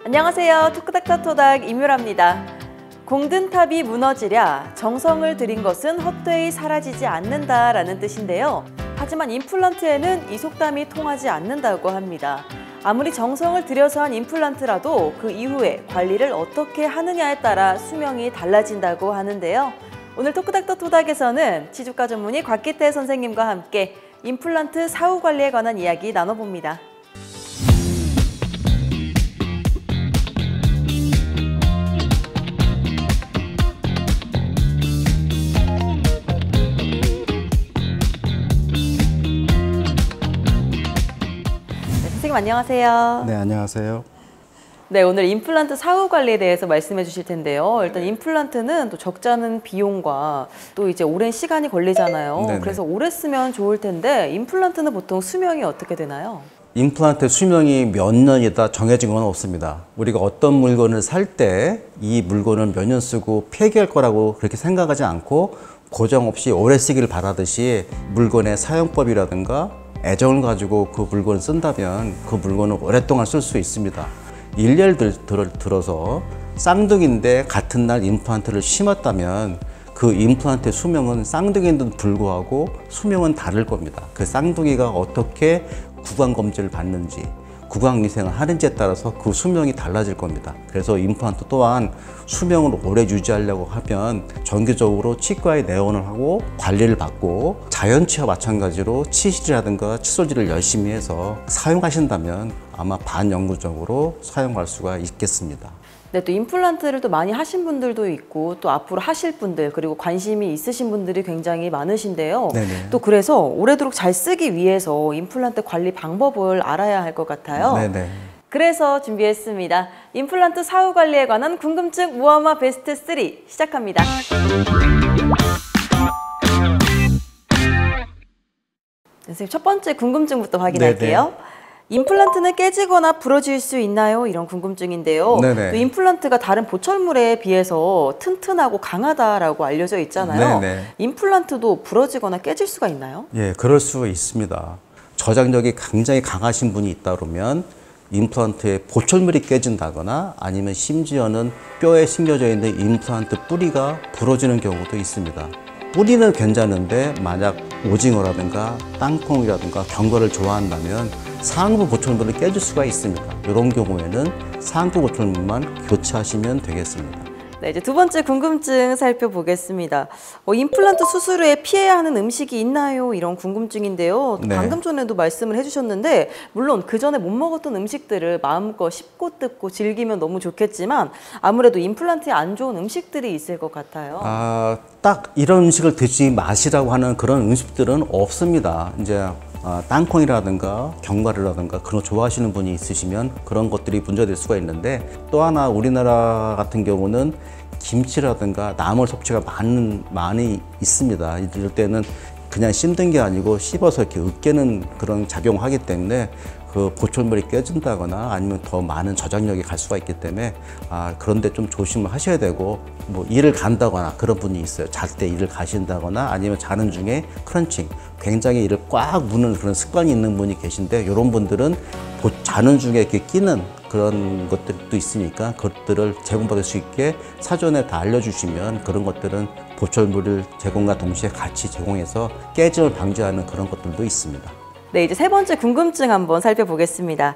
안녕하세요. 토크닥터토닥 이뮤라입니다. 공든탑이 무너지랴 정성을 들인 것은 헛되이 사라지지 않는다라는 뜻인데요. 하지만 임플란트에는 이 속담이 통하지 않는다고 합니다. 아무리 정성을 들여서 한 임플란트라도 그 이후에 관리를 어떻게 하느냐에 따라 수명이 달라진다고 하는데요. 오늘 토크닥터토닥에서는 치주과 전문의 곽기태 선생님과 함께 임플란트 사후 관리에 관한 이야기 나눠봅니다. 선생님 안녕하세요. 네, 안녕하세요. 네, 오늘 임플란트 사후 관리에 대해서 말씀해 주실 텐데요. 일단 임플란트는 또 적지 않은 비용과 또 이제 오랜 시간이 걸리잖아요. 네네. 그래서 오래 쓰면 좋을 텐데 임플란트는 보통 수명이 어떻게 되나요? 임플란트 수명이 몇 년이다 정해진 건 없습니다. 우리가 어떤 물건을 살 때 이 물건을 몇 년 쓰고 폐기할 거라고 그렇게 생각하지 않고 고정 없이 오래 쓰기를 바라듯이 물건의 사용법이라든가 애정을 가지고 그 물건을 쓴다면 그 물건을 오랫동안 쓸 수 있습니다. 일례를 들어서 쌍둥이인데 같은 날 임플란트를 심었다면 그 임플란트의 수명은 쌍둥이인데도 불구하고 수명은 다를 겁니다. 그 쌍둥이가 어떻게 구강 검진을 받는지 구강위생을 하는지에 따라서 그 수명이 달라질 겁니다. 그래서 임플란트 또한 수명을 오래 유지하려고 하면 정기적으로 치과에 내원을 하고 관리를 받고 자연치와 마찬가지로 치실이라든가 칫솔질을 열심히 해서 사용하신다면 아마 반영구적으로 사용할 수가 있겠습니다. 네, 또 임플란트를 또 많이 하신 분들도 있고 또 앞으로 하실 분들 그리고 관심이 있으신 분들이 굉장히 많으신데요. 네네. 또 그래서 오래도록 잘 쓰기 위해서 임플란트 관리 방법을 알아야 할 것 같아요. 네네. 그래서 준비했습니다. 임플란트 사후 관리에 관한 궁금증 무함화 베스트 3 시작합니다. 선생님, 첫 번째 궁금증부터 확인할게요. 네네. 임플란트는 깨지거나 부러질 수 있나요? 이런 궁금증인데요. 네네. 또 임플란트가 다른 보철물에 비해서 튼튼하고 강하다라고 알려져 있잖아요. 네네. 임플란트도 부러지거나 깨질 수가 있나요? 예, 그럴 수 있습니다. 저장력이 굉장히 강하신 분이 있다 그러면 임플란트에 보철물이 깨진다거나 아니면 심지어는 뼈에 심겨져 있는 임플란트 뿌리가 부러지는 경우도 있습니다. 뿌리는 괜찮은데 만약 오징어라든가 땅콩이라든가 견과를 좋아한다면 상부 보철물이 깨질 수가 있습니다. 이런 경우에는 상부 보철물만 교체하시면 되겠습니다. 네, 이제 두 번째 궁금증 살펴보겠습니다. 임플란트 수술 후에 피해야 하는 음식이 있나요? 이런 궁금증인데요. 또 네. 방금 전에도 말씀을 해주셨는데 물론 그 전에 못 먹었던 음식들을 마음껏 씹고 뜯고 즐기면 너무 좋겠지만 아무래도 임플란트에 안 좋은 음식들이 있을 것 같아요. 딱 이런 음식을 드시지 마시라고 하는 그런 음식들은 없습니다. 이제 땅콩이라든가 견과류라든가 그런 거 좋아하시는 분이 있으시면 그런 것들이 문제될 수가 있는데, 또 하나 우리나라 같은 경우는 김치라든가 나물 섭취가 많이 있습니다. 이럴 때는 그냥 씹는 게 아니고 씹어서 이렇게 으깨는 그런 작용을 하기 때문에 그 보철물이 깨진다거나 아니면 더 많은 저장력이 갈 수가 있기 때문에 그런데 좀 조심을 하셔야 되고, 뭐 일을 간다거나 그런 분이 있어요. 잘 때 일을 가신다거나 아니면 자는 중에 크런칭 굉장히 이를 꽉 무는 그런 습관이 있는 분이 계신데, 이런 분들은 자는 중에 이렇게 끼는 그런 것들도 있으니까 그것들을 제공받을 수 있게 사전에 다 알려주시면 그런 것들은 보철물을 제공과 동시에 같이 제공해서 깨짐을 방지하는 그런 것들도 있습니다. 네, 이제 세 번째 궁금증 한번 살펴보겠습니다.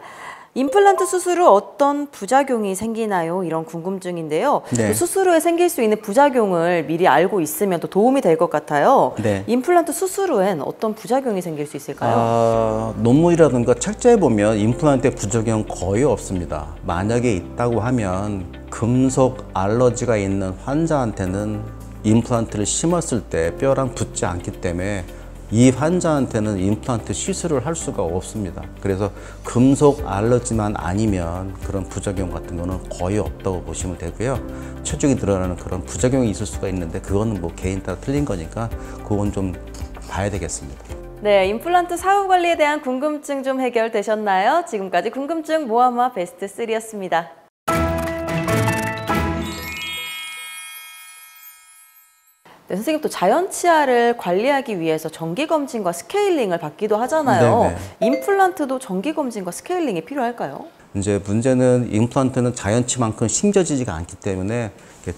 임플란트 수술 후 어떤 부작용이 생기나요? 이런 궁금증인데요. 네. 수술 후에 생길 수 있는 부작용을 미리 알고 있으면 또 도움이 될 것 같아요. 네. 임플란트 수술 후엔 어떤 부작용이 생길 수 있을까요? 논문이라든가 책자에 보면 임플란트의 부작용 거의 없습니다. 만약에 있다고 하면 금속 알러지가 있는 환자한테는 임플란트를 심었을 때 뼈랑 붙지 않기 때문에 이 환자한테는 임플란트 시술을 할 수가 없습니다. 그래서 금속 알러지만 아니면 그런 부작용 같은 거는 거의 없다고 보시면 되고요. 체중이 늘어나는 그런 부작용이 있을 수가 있는데 그거는 뭐 개인 따라 틀린 거니까 그건 좀 봐야 되겠습니다. 네, 임플란트 사후 관리에 대한 궁금증 좀 해결되셨나요? 지금까지 궁금증 무함화 베스트 3였습니다. 네, 선생님 또 자연 치아를 관리하기 위해서 정기검진과 스케일링을 받기도 하잖아요. 네네. 임플란트도 정기검진과 스케일링이 필요할까요? 이제 문제는 임플란트는 자연치만큼 심겨지지가 않기 때문에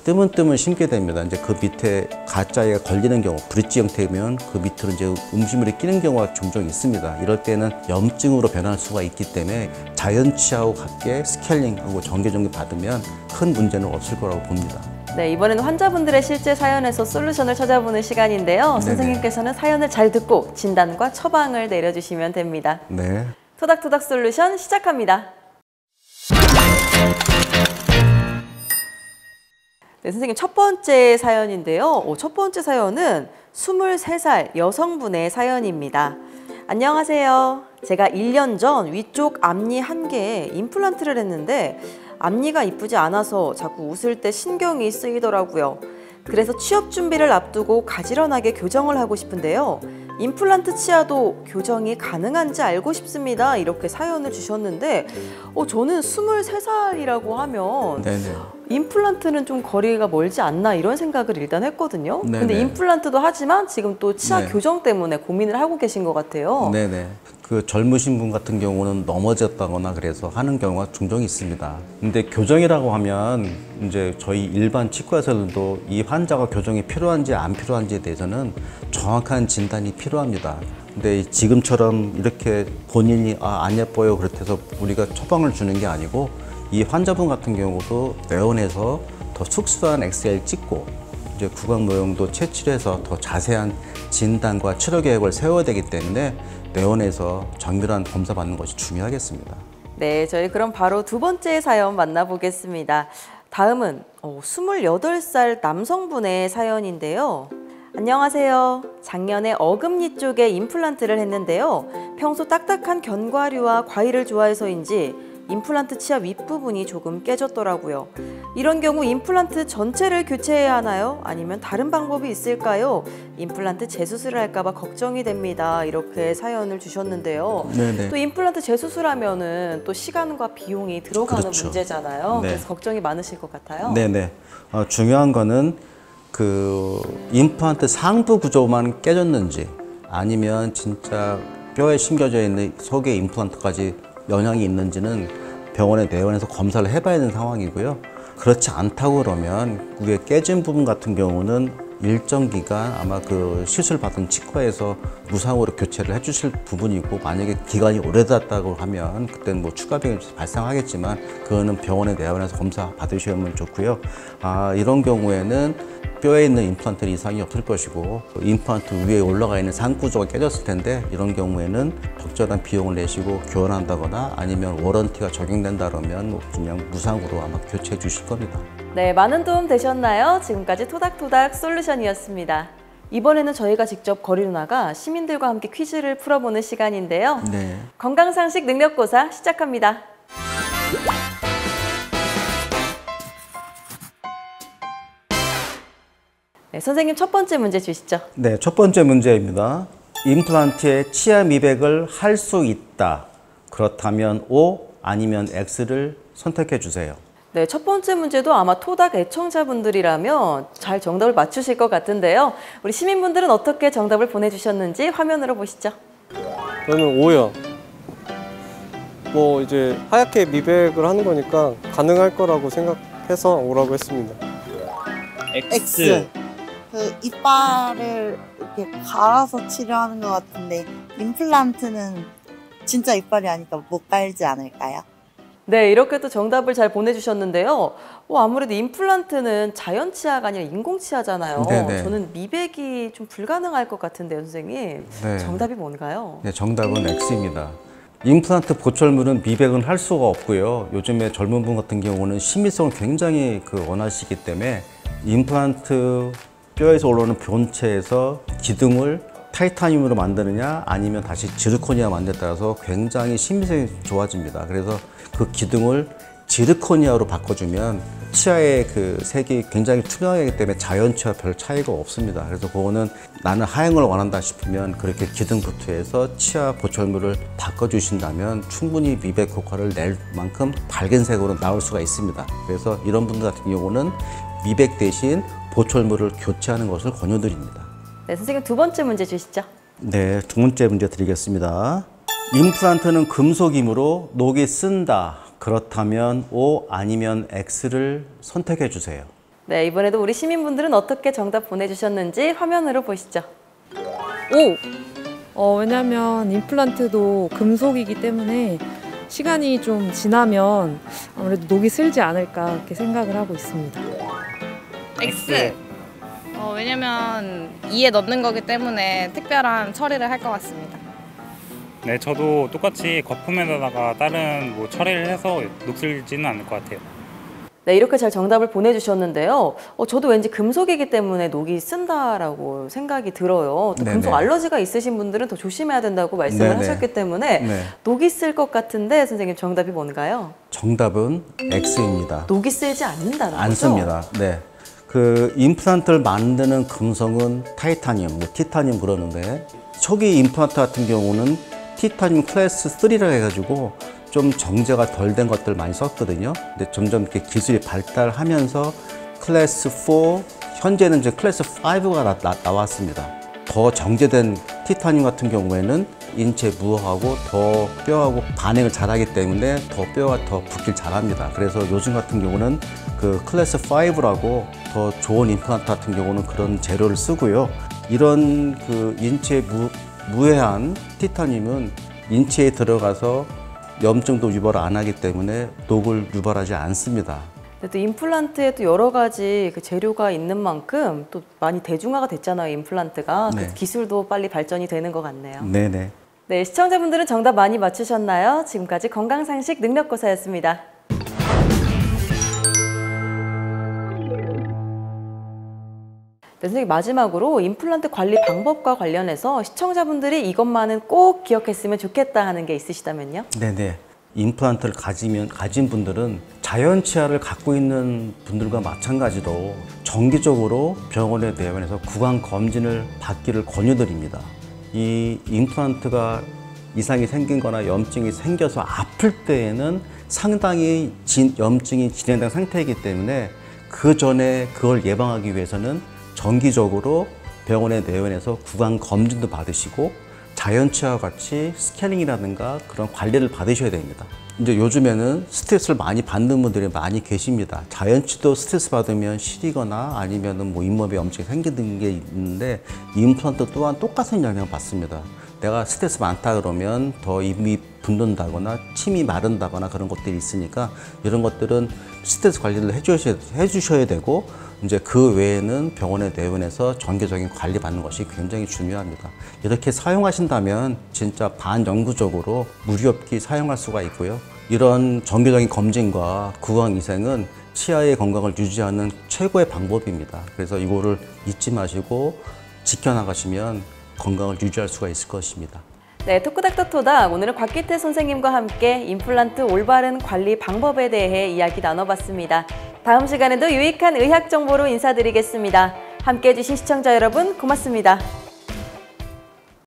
뜨문뜨문 심게 됩니다. 이제 그 밑에 가짜에 걸리는 경우, 브릿지 형태면 그 밑으로 이제 음식물이 끼는 경우가 종종 있습니다. 이럴 때는 염증으로 변할 수가 있기 때문에 자연치하고 같게 스케일링하고 정기 받으면 큰 문제는 없을 거라고 봅니다. 네, 이번에는 환자분들의 실제 사연에서 솔루션을 찾아보는 시간인데요. 네네. 선생님께서는 사연을 잘 듣고 진단과 처방을 내려주시면 됩니다. 네. 토닥토닥 솔루션 시작합니다. 네, 선생님 첫 번째 사연인데요. 첫 번째 사연은 23살 여성분의 사연입니다. 안녕하세요. 제가 1년 전 위쪽 앞니 한 개에 임플란트를 했는데 앞니가 이쁘지 않아서 자꾸 웃을 때 신경이 쓰이더라고요. 그래서 취업 준비를 앞두고 가지런하게 교정을 하고 싶은데요. 임플란트 치아도 교정이 가능한지 알고 싶습니다. 이렇게 사연을 주셨는데 저는 23살이라고 하면 네네. 임플란트는 좀 거리가 멀지 않나 이런 생각을 일단 했거든요. 네네. 근데 임플란트도 하지만 지금 또 치아 네. 교정 때문에 고민을 하고 계신 것 같아요. 네네. 그 젊으신 분 같은 경우는 넘어졌다거나 그래서 하는 경우가 종종 있습니다. 근데 교정이라고 하면 이제 저희 일반 치과에서도 이 환자가 교정이 필요한지 안 필요한지에 대해서는 정확한 진단이 필요합니다. 근데 지금처럼 이렇게 본인이 안 예뻐요 그렇대서 우리가 처방을 주는 게 아니고 이 환자분 같은 경우도 내원에서 더 특수한 엑스레이를 찍고 이제 구강 모형도 채취해서 더 자세한 진단과 치료 계획을 세워야 되기 때문에 내원에서 정밀한 검사 받는 것이 중요하겠습니다. 네, 저희 그럼 바로 두 번째 사연 만나보겠습니다. 다음은 28살 남성분의 사연인데요. 안녕하세요. 작년에 어금니 쪽에 임플란트를 했는데요. 평소 딱딱한 견과류와 과일을 좋아해서인지 임플란트 치아 윗부분이 조금 깨졌더라고요. 이런 경우 임플란트 전체를 교체해야 하나요? 아니면 다른 방법이 있을까요? 임플란트 재수술을 할까봐 걱정이 됩니다. 이렇게 사연을 주셨는데요. 네네. 또 임플란트 재수술하면은 또 시간과 비용이 들어가는 그렇죠. 문제잖아요. 네. 그래서 걱정이 많으실 것 같아요. 네네. 중요한 거는 그 임플란트 상부 구조만 깨졌는지 아니면 진짜 뼈에 심겨져 있는 속에 임플란트까지 영향이 있는지는 병원의 내원에서 검사를 해봐야 되는 상황이고요. 그렇지 않다고 그러면 위에 깨진 부분 같은 경우는 일정 기간 아마 그 시술 받은 치과에서 무상으로 교체를 해주실 부분이고, 만약에 기간이 오래됐다고 하면 그때는 뭐 추가 비용이 발생하겠지만 그거는 병원의 내원에서 검사 받으시면 좋고요. 이런 경우에는 뼈에 있는 임플란트는 이상이 없을 것이고 임플란트 위에 올라가 있는 상구조가 깨졌을 텐데, 이런 경우에는 적절한 비용을 내시고 교환한다거나 아니면 워런티가 적용된다 그러면 그냥 무상으로 아마 교체해 주실 겁니다. 네, 많은 도움 되셨나요? 지금까지 토닥토닥 솔루션이었습니다. 이번에는 저희가 직접 거리로 나가 시민들과 함께 퀴즈를 풀어보는 시간인데요. 네. 건강상식 능력고사 시작합니다. 네, 선생님 첫 번째 문제 주시죠. 네, 첫 번째 문제입니다. 임플란트에 치아 미백을 할 수 있다. 그렇다면 O 아니면 X를 선택해 주세요. 네, 첫 번째 문제도 아마 토닥 애청자분들이라면 잘 정답을 맞추실 것 같은데요. 우리 시민분들은 어떻게 정답을 보내주셨는지 화면으로 보시죠. 저는 O요. 뭐 이제 하얗게 미백을 하는 거니까 가능할 거라고 생각해서 O라고 했습니다. X. 그 이빨을 이렇게 갈아서 치료하는 것 같은데 임플란트는 진짜 이빨이 아니까 못 갈지 않을까요? 네, 이렇게 또 정답을 잘 보내주셨는데요. 아무래도 임플란트는 자연 치아가 아니라 인공 치아잖아요. 네네. 저는 미백이 좀 불가능할 것 같은데요, 선생님. 네. 정답이 뭔가요? 네, 정답은 X입니다. 임플란트 보철물은 미백은 할 수가 없고요. 요즘에 젊은 분 같은 경우는 심미성을 굉장히 원하시기 때문에 임플란트 뼈에서 올라오는 본체에서 기둥을 타이타늄으로 만드느냐 아니면 다시 지르코니아 만드냐에 따라서 굉장히 심미성이 좋아집니다. 그래서 그 기둥을 지르코니아로 바꿔주면 치아의 그 색이 굉장히 투명하기 때문에 자연 치아 별 차이가 없습니다. 그래서 그거는 나는 하얀 걸 원한다 싶으면 그렇게 기둥부터 해서 치아 보철물을 바꿔주신다면 충분히 미백 효과를 낼 만큼 밝은 색으로 나올 수가 있습니다. 그래서 이런 분들 같은 경우는 미백 대신 보철물을 교체하는 것을 권유드립니다. 네, 선생님 두 번째 문제 주시죠. 네, 두 번째 문제 드리겠습니다. 임플란트는 금속이므로 녹이 쓴다. 그렇다면 O 아니면 X를 선택해 주세요. 네, 이번에도 우리 시민분들은 어떻게 정답 보내주셨는지 화면으로 보시죠. 왜냐면 임플란트도 금속이기 때문에 시간이 좀 지나면 아무래도 녹이 슬지 않을까 그렇게 생각을 하고 있습니다. X. 왜냐면 이에 넣는 거기 때문에 특별한 처리를 할 것 같습니다. 네, 저도 똑같이 거품에다가 다른 처리를 해서 녹슬지는 않을 것 같아요. 네, 이렇게 잘 정답을 보내주셨는데요. 저도 왠지 금속이기 때문에 녹이 쓴다라고 생각이 들어요. 또 네네. 금속 알러지가 있으신 분들은 더 조심해야 된다고 말씀을 네네. 하셨기 때문에 네. 녹이 쓸 것 같은데 선생님 정답이 뭔가요? 정답은 X입니다. 녹이 쓰지 않는다는 거죠? 안 씁니다. 네. 그 임플란트를 만드는 금속은 타이타늄, 티타늄 그러는데 초기 임플란트 같은 경우는 티타늄 클래스 3라 해가지고 좀 정제가 덜 된 것들 많이 썼거든요. 근데 점점 이렇게 기술이 발달하면서 클래스 4, 현재는 이제 클래스 5가 나왔습니다. 더 정제된 티타늄 같은 경우에는 인체 무하고 더 뼈하고 반응을 잘하기 때문에 더 뼈가 더 붙길 잘합니다. 그래서 요즘 같은 경우는 그 클래스 5라고 더 좋은 임플란트 같은 경우는 그런 재료를 쓰고요. 이런 그 인체 무해한 티타늄은 인체에 들어가서 염증도 유발 안 하기 때문에 녹을 유발하지 않습니다. 근데 또 임플란트에 또 여러 가지 그 재료가 있는 만큼 또 많이 대중화가 됐잖아요, 임플란트가. 네. 그 기술도 빨리 발전이 되는 것 같네요. 네네. 네, 시청자분들은 정답 많이 맞추셨나요? 지금까지 건강상식 능력고사였습니다. 네, 선생님 마지막으로 임플란트 관리 방법과 관련해서 시청자분들이 이것만은 꼭 기억했으면 좋겠다 하는 게 있으시다면요? 네네. 임플란트를 가진 분들은 자연 치아를 갖고 있는 분들과 마찬가지로 정기적으로 병원에 내원해서 구강 검진을 받기를 권유드립니다. 이 임플란트가 이상이 생긴 거나 염증이 생겨서 아플 때에는 상당히 염증이 진행된 상태이기 때문에 그 전에 그걸 예방하기 위해서는 정기적으로 병원에 내원해서 구강 검진도 받으시고 자연치아와 같이 스캐닝이라든가 그런 관리를 받으셔야 됩니다. 이제 요즘에는 스트레스를 많이 받는 분들이 많이 계십니다. 자연치도 스트레스 받으면 시리거나 아니면은 잇몸에 염증이 생기는 게 있는데 임플란트 또한 똑같은 영향을 받습니다. 내가 스트레스 많다 그러면 더 입이 붓는다거나 침이 마른다거나 그런 것들이 있으니까 이런 것들은 스트레스 관리를 해주셔야 되고 이제 그 외에는 병원에 내원해서 정기적인 관리 받는 것이 굉장히 중요합니다. 이렇게 사용하신다면 진짜 반영구적으로 무리 없이 사용할 수가 있고요. 이런 정기적인 검진과 구강위생은 치아의 건강을 유지하는 최고의 방법입니다. 그래서 이거를 잊지 마시고 지켜나가시면 건강을 유지할 수가 있을 것입니다. 네, 토크닥터토닥 오늘은 곽기태 선생님과 함께 임플란트 올바른 관리 방법에 대해 이야기 나눠봤습니다. 다음 시간에도 유익한 의학 정보로 인사드리겠습니다. 함께해 주신 시청자 여러분 고맙습니다.